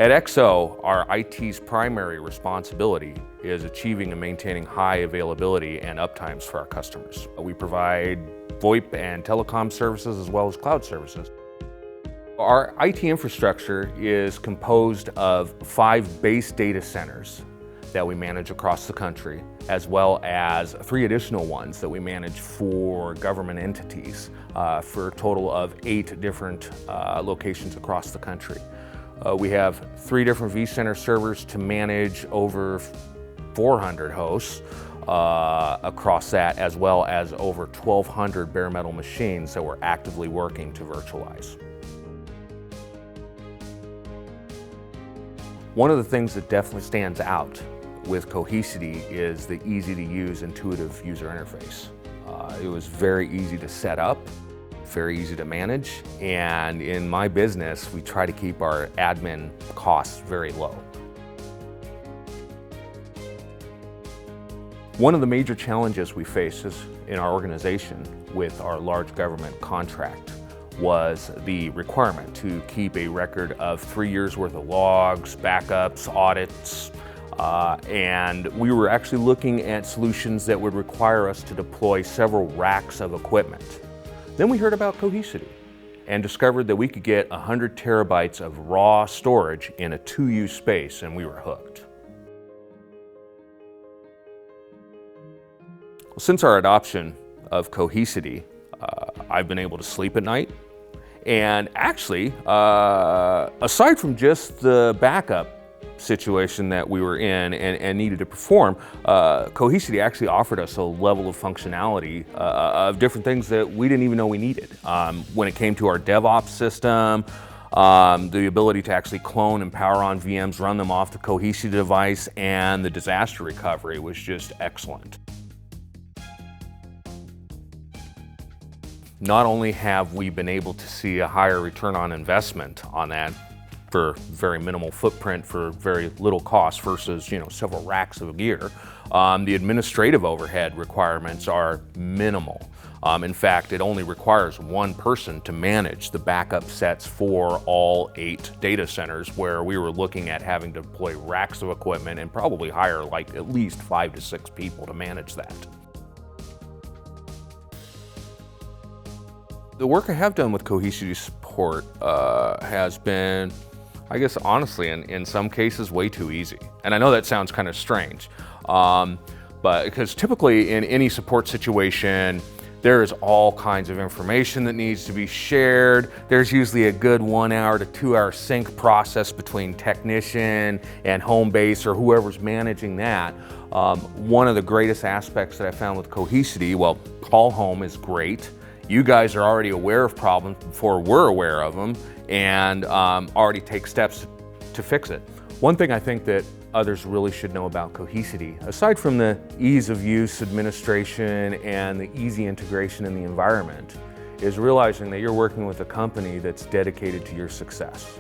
At XO, our IT's primary responsibility is achieving and maintaining high availability and uptimes for our customers. We provide VoIP and telecom services as well as cloud services. Our IT infrastructure is composed of 5 base data centers that we manage across the country, as well as 3 additional ones that we manage for government entities for a total of 8 different locations across the country. We have 3 different vCenter servers to manage over 400 hosts across that, as well as over 1,200 bare metal machines that we're actively working to virtualize. One of the things that definitely stands out with Cohesity is the easy-to-use, intuitive user interface. It was very easy to set up, very easy to manage, and in my business, we try to keep our admin costs very low. One of the major challenges we faced in our organization with our large government contract was the requirement to keep a record of 3 years worth of logs, backups, audits, and we were actually looking at solutions that would require us to deploy several racks of equipment. Then we heard about Cohesity and discovered that we could get 100 terabytes of raw storage in a 2-use space, and we were hooked. Since our adoption of Cohesity, I've been able to sleep at night. And actually, aside from just the backup situation that we were in and needed to perform, Cohesity actually offered us a level of functionality of different things that we didn't even know we needed. When it came to our DevOps system, the ability to actually clone and power on VMs, run them off the Cohesity device, and the disaster recovery was just excellent. Not only have we been able to see a higher return on investment on that for very minimal footprint for very little cost versus several racks of gear, the administrative overhead requirements are minimal. In fact, it only requires 1 person to manage the backup sets for all 8 data centers, where we were looking at having to deploy racks of equipment and probably hire like at least 5 to 6 people to manage that. The work I have done with Cohesity support has been, I guess honestly, in some cases, way too easy. And I know that sounds kind of strange, but because typically in any support situation, there is all kinds of information that needs to be shared. There's usually a good 1 hour to 2 hour sync process between technician and home base or whoever's managing that. One of the greatest aspects that I found with Cohesity, well, call home is great. You guys are already aware of problems before we're aware of them, and already take steps to fix it. One thing I think that others really should know about Cohesity, aside from the ease of use, administration, and the easy integration in the environment, is realizing that you're working with a company that's dedicated to your success.